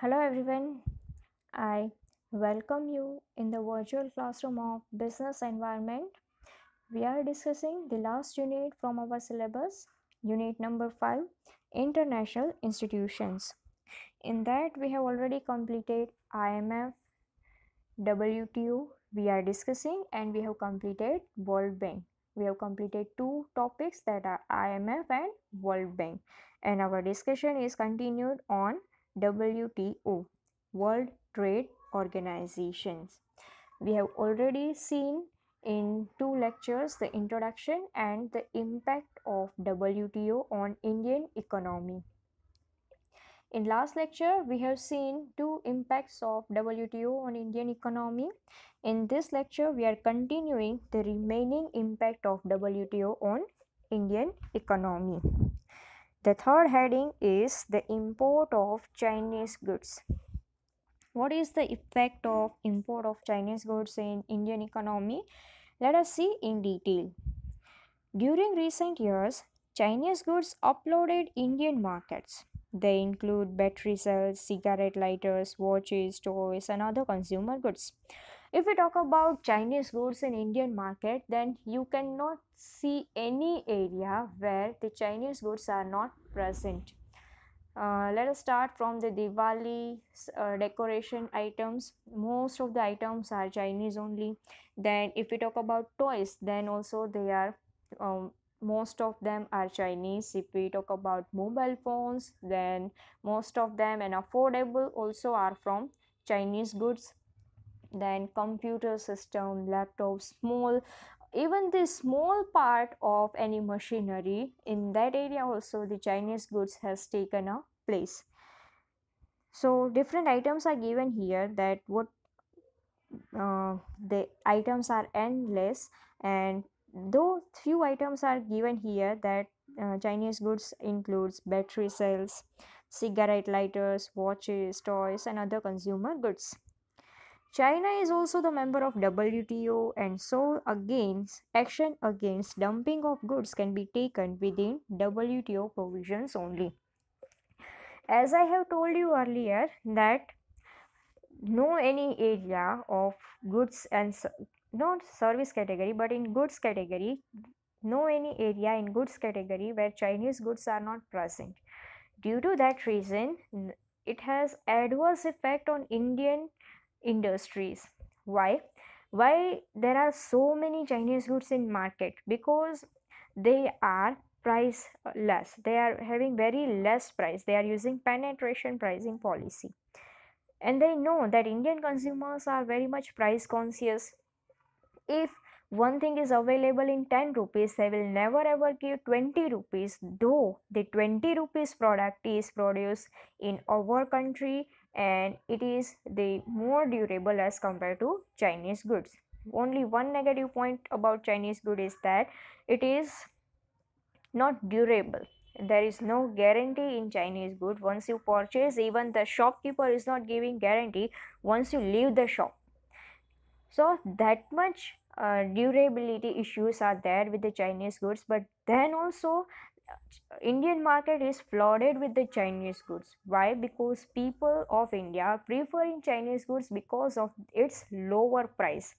Hello everyone, I welcome you in the virtual classroom of business environment. We are discussing the last unit from our syllabus, unit number 5, international institutions. In that we have already completed IMF, WTO we are discussing, and we have completed World Bank. We have completed two topics, that are IMF and World Bank, and our discussion is continued on WTO, World Trade Organizations. We have already seen in two lectures the introduction and the impact of WTO on Indian economy. In last lecture, we have seen two impacts of WTO on Indian economy. In this lecture, we are continuing the remaining impact of WTO on Indian economy. The third heading is the import of Chinese goods. What is the effect of import of Chinese goods in Indian economy? Let us see in detail. During recent years, Chinese goods uploaded Indian markets. They include battery cells, cigarette lighters, watches, toys, and other consumer goods. If we talk about Chinese goods in Indian market, then you cannot see any area where the Chinese goods are not present. Let us start from the Diwali decoration items. Most of the items are Chinese only. Then if we talk about toys, then also they are most of them are Chinese. If we talk about mobile phones, then most of them and affordable also are from Chinese goods. Then computer system, laptops, small, even the small part of any machinery, in that area also the Chinese goods has taken a place. So different items are given here, that what the items are endless, and though few items are given here, that Chinese goods includes battery cells, cigarette lighters, watches, toys, and other consumer goods. China is also the member of WTO, and so action against dumping of goods can be taken within WTO provisions only. As I have told you earlier, that no any area of goods and not service category, but in goods category, no any area in goods category where Chinese goods are not present. Due to that reason, it has adverse effect on Indian industries. Why there are so many Chinese goods in market? Because they are price less, they are having very less price, they are using penetration pricing policy, and they know that Indian consumers are very much price conscious. If one thing is available in 10 rupees, they will never ever give 20 rupees, though the 20 rupees product is produced in our country and it is the more durable as compared to Chinese goods. Only one negative point about Chinese good is that it is not durable. There is no guarantee in Chinese good. Once you purchase, even the shopkeeper is not giving guarantee once you leave the shop. So that much durability issues are there with the Chinese goods. But then also Indian market is flooded with the Chinese goods. Why? Because people of India preferring Chinese goods because of its lower price.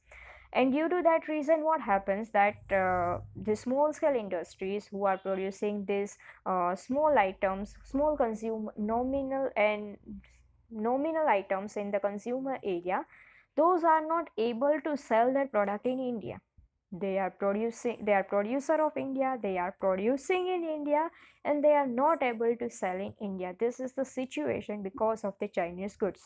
And due to that reason, what happens, that the small scale industries who are producing these small items, small consumer nominal items in the consumer area, those are not able to sell their product in India. They are producer of India, they are producing in India, and they are not able to sell in India. This is the situation because of the Chinese goods.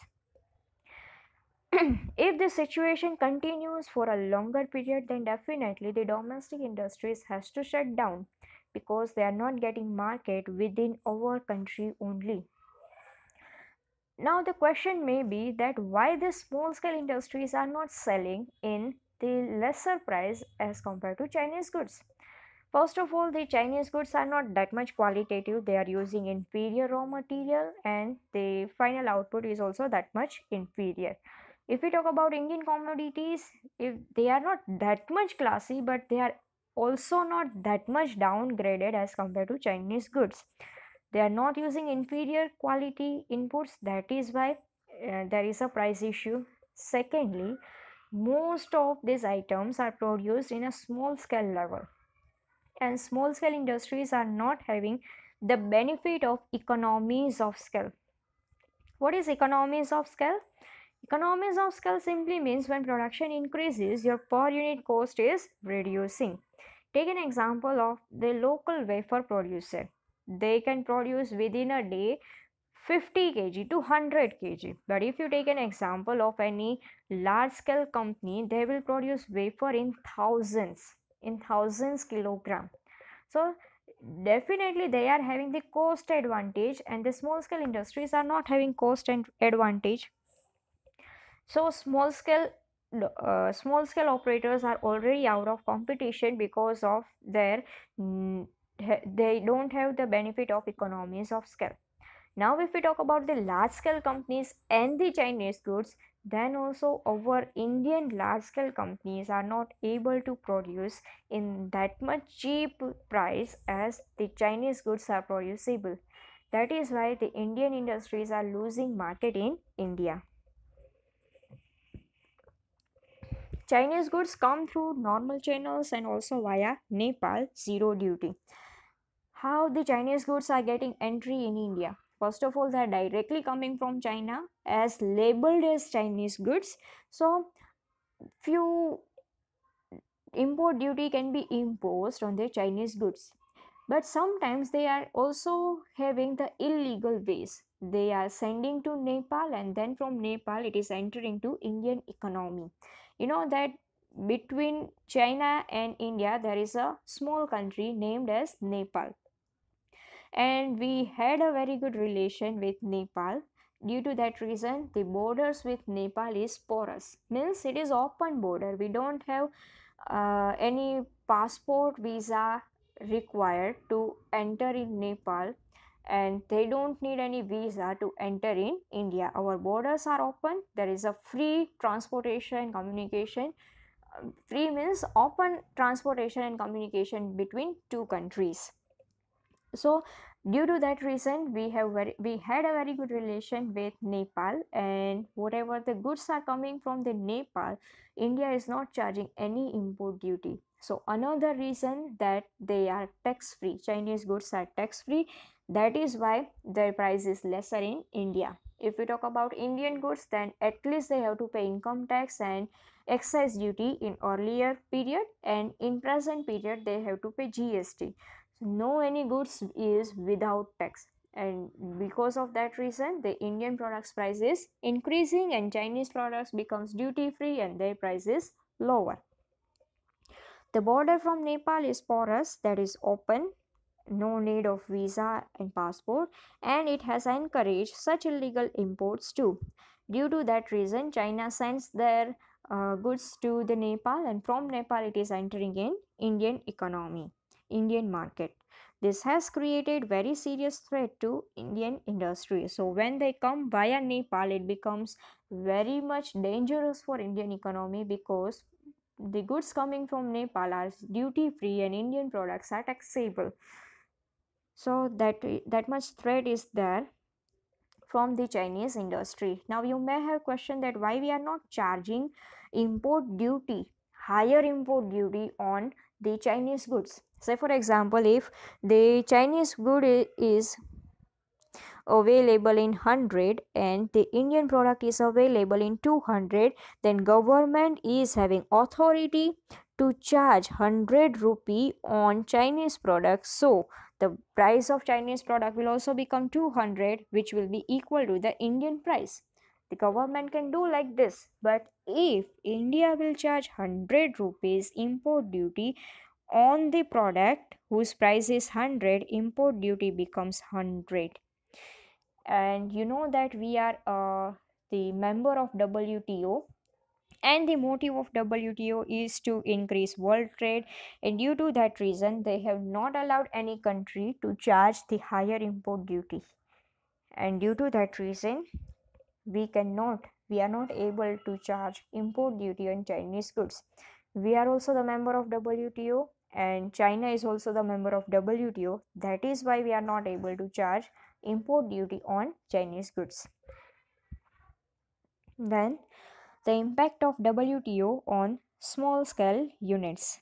If the situation continues for a longer period, then definitely the domestic industries has to shut down, because they are not getting market within our country only. Now the question may be that why the small scale industries are not selling in the lesser price as compared to Chinese goods. First of all, the Chinese goods are not that much qualitative. They are using inferior raw material, and the final output is also that much inferior. If we talk about Indian commodities, if they are not that much classy, but they are also not that much downgraded as compared to Chinese goods. They are not using inferior quality inputs. That is why there is a price issue. Secondly, most of these items are produced in a small scale level, and small scale industries are not having the benefit of economies of scale. What is economies of scale? Economies of scale simply means when production increases, your per unit cost is reducing. Take an example of the local wafer producer. They can produce within a day 50 kg to 100 kg. But if you take an example of any large scale company, they will produce wafer in thousands kilogram. So definitely they are having the cost advantage, and the small scale industries are not having cost and advantage. So small scale operators are already out of competition because of their they don't have the benefit of economies of scale. Now if we talk about the large scale companies and the Chinese goods, then also our Indian large scale companies are not able to produce in that much cheap price as the Chinese goods are producible. That is why the Indian industries are losing market in India. Chinese goods come through normal channels and also via Nepal, zero duty. How the Chinese goods are getting entry in India? First of all, they are directly coming from China as labeled as Chinese goods. So few import duty can be imposed on the Chinese goods. But sometimes they are also having the illegal ways. They are sending to Nepal, and then from Nepal it is entering to Indian economy. You know that between China and India there is a small country named as Nepal, and we had a very good relation with Nepal. Due to that reason, the borders with Nepal is porous, means it is open border. We don't have any passport visa required to enter in Nepal, and they don't need any visa to enter in India. Our borders are open. There is a free transportation communication. Free means open transportation and communication between two countries. So due to that reason, we had a very good relation with Nepal, and whatever the goods are coming from the Nepal, India is not charging any import duty. So another reason that they are tax free, Chinese goods are tax free. That is why their price is lesser in India. If we talk about Indian goods, then at least they have to pay income tax and excise duty in earlier period, and in present period they have to pay GST. No any goods is without tax, and because of that reason the Indian products price is increasing and Chinese products becomes duty free and their price is lower. The border from Nepal is porous, that is open, no need of visa and passport, and it has encouraged such illegal imports too. Due to that reason, China sends their goods to the Nepal, and from Nepal it is entering in Indian economy, Indian market. This has created very serious threat to Indian industry. So when they come via Nepal, it becomes very much dangerous for Indian economy, because the goods coming from Nepal are duty free and Indian products are taxable. So that much threat is there from the Chinese industry. Now you may have questioned that why we are not charging import duty, higher import duty on the Chinese goods. Say for example, if the Chinese good is available in 100 and the Indian product is available in 200, then government is having authority to charge 100 rupee on Chinese products. So the price of Chinese product will also become 200, which will be equal to the Indian price. The government can do like this, but if India will charge 100 rupees import duty on the product whose price is 100, import duty becomes 100. And you know that we are the member of WTO, and the motive of WTO is to increase world trade, and due to that reason they have not allowed any country to charge the higher import duty, and due to that reason we are not able to charge import duty on Chinese goods. We are also the member of WTO, and China is also the member of WTO. That is why we are not able to charge import duty on Chinese goods. Then, the impact of WTO on small scale units.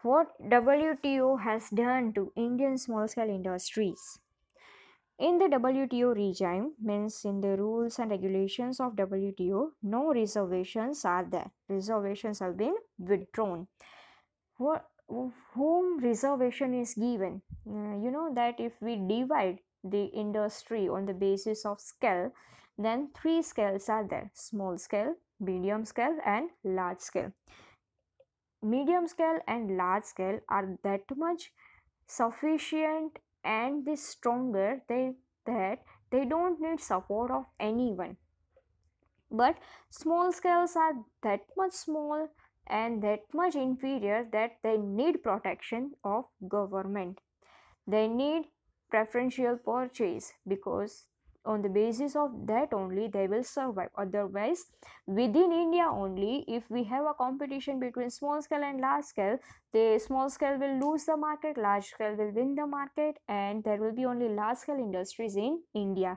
What WTO has done to Indian small scale industries. In the WTO regime, means in the rules and regulations of WTO, no reservations are there. Reservations have been withdrawn. What, whom reservation is given? You know that if we divide the industry on the basis of scale, then three scales are there: small scale, medium scale, and large scale. Medium scale and large scale are that much sufficient and the stronger that they don't need support of anyone, but small scales are that much small and that much inferior that they need protection of government. They need preferential purchase, because on the basis of that only they will survive. Otherwise, within India only, if we have a competition between small scale and large scale, the small scale will lose the market, large scale will win the market, and there will be only large scale industries in India.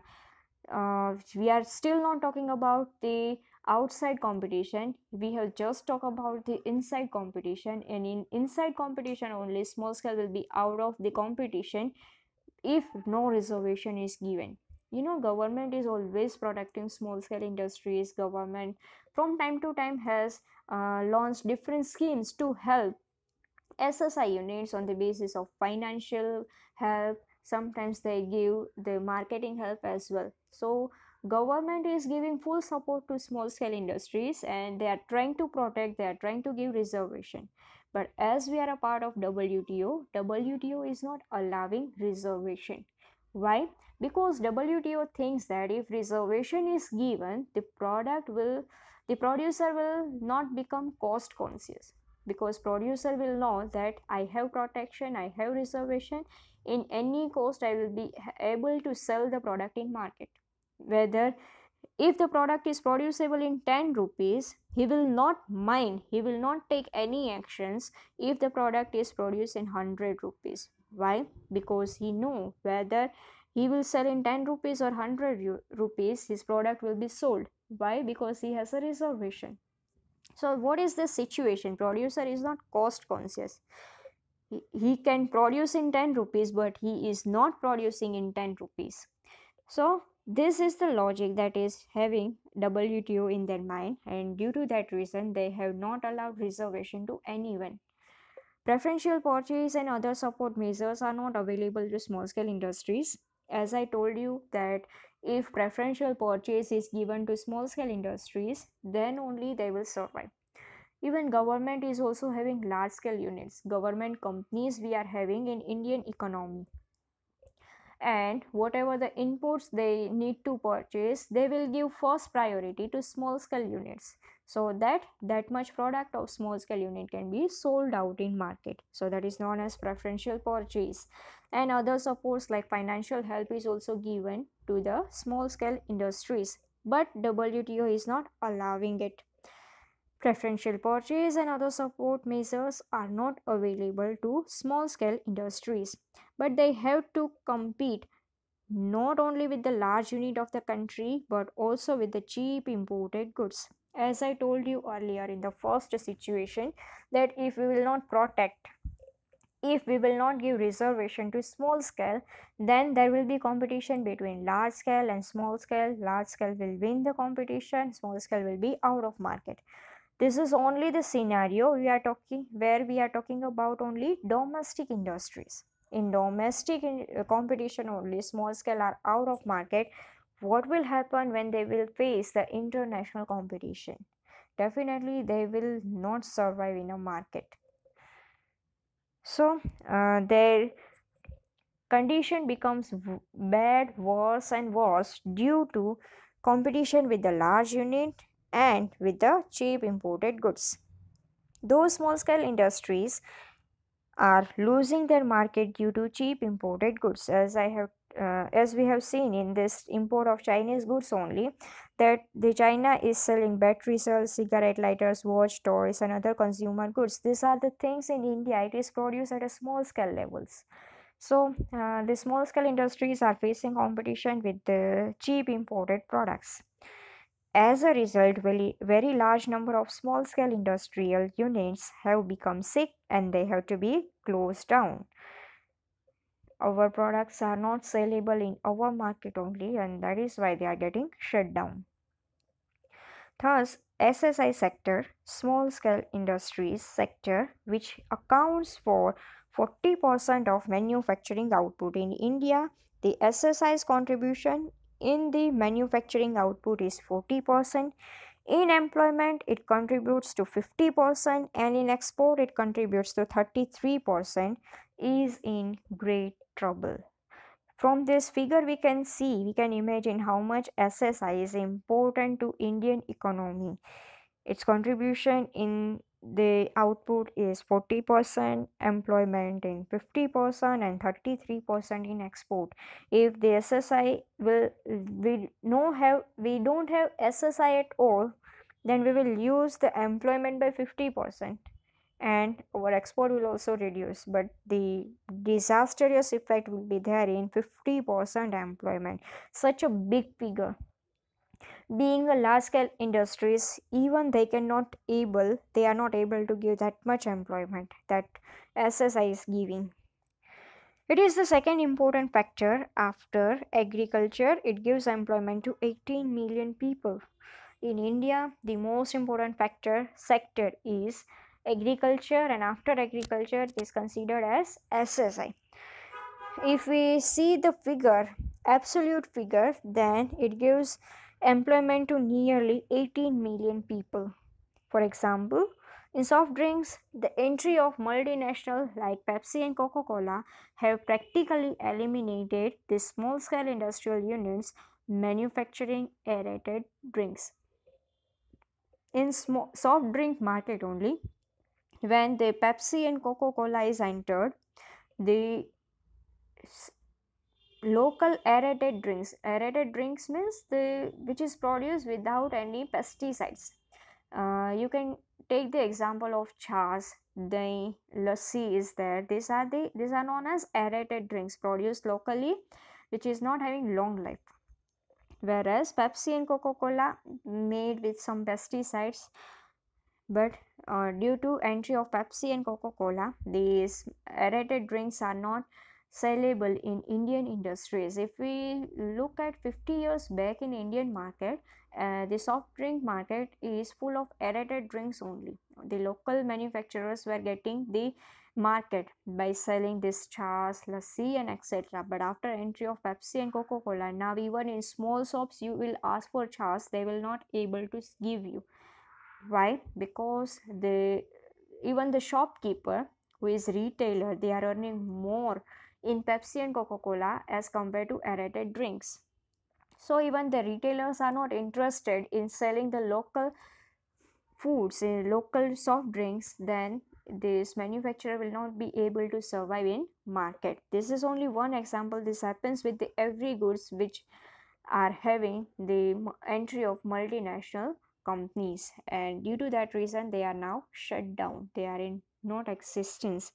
We are still not talking about the outside competition. We have just talked about the inside competition, and in inside competition only small scale will be out of the competition if no reservation is given. You know, government is always protecting small scale industries. Government from time to time has launched different schemes to help SSI units on the basis of financial help. Sometimes they give the marketing help as well. So government is giving full support to small scale industries, and they are trying to protect, they are trying to give reservation. But as we are a part of WTO, WTO is not allowing reservation. Why? Because WTO thinks that if reservation is given, the producer will not become cost conscious, because producer will know that I have protection, I have reservation, in any cost I will be able to sell the product in market. Whether if the product is producible in 10 rupees, he will not mind, he will not take any actions if the product is produced in 100 rupees. Why? Because he know whether he will sell in 10 rupees or 100 rupees, his product will be sold. Why? Because he has a reservation. So what is the situation? Producer is not cost conscious. He can produce in 10 rupees, but he is not producing in 10 rupees. So this is the logic that is having WTO in their mind, and due to that reason they have not allowed reservation to anyone. Preferential purchase and other support measures are not available to small scale industries. As I told you that if preferential purchase is given to small scale industries, then only they will survive. Even government is also having large scale units, government companies we are having in Indian economy, and whatever the inputs they need to purchase, they will give first priority to small scale units, so that that much product of small scale unit can be sold out in market. So that is known as preferential purchase. And other supports like financial help is also given to the small scale industries, but WTO is not allowing it. Preferential purchase and other support measures are not available to small scale industries, but they have to compete not only with the large unit of the country but also with the cheap imported goods. As I told you earlier in the first situation, that if we will not protect, if we will not give reservation to small scale, then there will be competition between large scale and small scale. Large scale will win the competition, small scale will be out of market. This is only the scenario we are talking, where we are talking about only domestic industries. In domestic competition only, small scale are out of market. What will happen when they will face the international competition? Definitely they will not survive in a market. So their condition becomes bad, worse and worse due to competition with the large unit and with the cheap imported goods. Those small scale industries are losing their market due to cheap imported goods, as we have seen in this import of Chinese goods only, that the China is selling battery cells, cigarette lighters, watch, toys and other consumer goods. These are the things in India it is produced at a small scale levels. So the small scale industries are facing competition with the cheap imported products. As a result, very large number of small scale industrial units have become sick and they have to be closed down. Our products are not sellable in our market only, and that is why they are getting shut down. Thus, SSI sector, small scale industries sector, which accounts for 40% of manufacturing output in India, the SSI's contribution in the manufacturing output is 40%. In employment, it contributes to 50%, and in export, it contributes to 33%, is in great trouble. From this figure, we can imagine how much SSI is important to Indian economy. Its contribution in the output is 40%, employment in 50%, and 33% in export. If the SSI we don't have SSI at all, then we will use the employment by 50% and our export will also reduce, but the disastrous effect will be there in 50% employment. Such a big figure. Being a large scale industries, even they are not able to give that much employment that SSI is giving. It is the second important factor after agriculture. It gives employment to 18 million people. In India, the most important sector is agriculture, and after agriculture it is considered as SSI. If we see the figure, absolute figure, then it gives employment to nearly 18 million people. For example, in soft drinks, the entry of multinational like Pepsi and Coca-Cola have practically eliminated the small-scale industrial units manufacturing aerated drinks. In soft drink market only, when the Pepsi and Coca-Cola is entered, the local aerated drinks means the which is produced without any pesticides. You can take the example of chas, the lassi is there. These are known as aerated drinks produced locally, which is not having long life. Whereas Pepsi and Coca-Cola made with some pesticides, but due to entry of Pepsi and Coca-Cola, these aerated drinks are not sellable in Indian industries. If we look at 50 years back in Indian market, the soft drink market is full of aerated drinks only. The local manufacturers were getting the market by selling this chas, lassi and etc. But after entry of Pepsi and Coca-Cola, now even in small shops you will ask for chas, they will not able to give you. Why? Because even the shopkeeper who is retailer, they are earning more in Pepsi and Coca-Cola as compared to aerated drinks. So even the retailers are not interested in selling the local foods, in local soft drinks, then this manufacturer will not be able to survive in market. This is only one example. This happens with the every goods which are having the entry of multinational companies, and due to that reason they are now shut down, they are in not existence.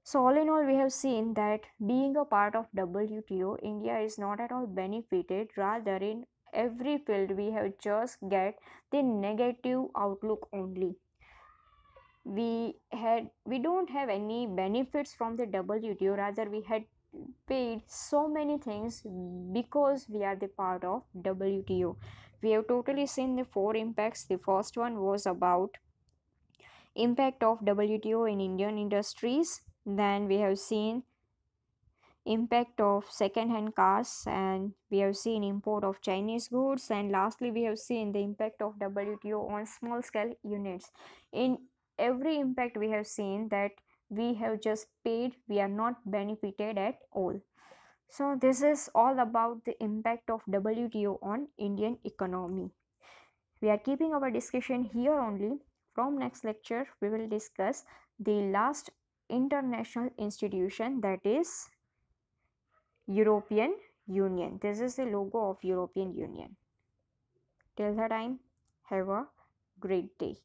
So all in all, we have seen that being a part of WTO, India is not at all benefited. Rather, in every field we have just get the negative outlook only. We don't have any benefits from the WTO. Rather, we had paid so many things because we are the part of WTO. We have totally seen the four impacts. The first one was about impact of WTO in Indian industries. Then we have seen impact of second-hand cars, and we have seen import of Chinese goods, and lastly we have seen the impact of WTO on small scale units. In every impact we have seen that we have just paid, we are not benefited at all. So this is all about the impact of WTO on Indian economy. We are keeping our discussion here only. From next lecture we will discuss the last international institution, that is European Union. This is the logo of European Union. Till the time, have a great day.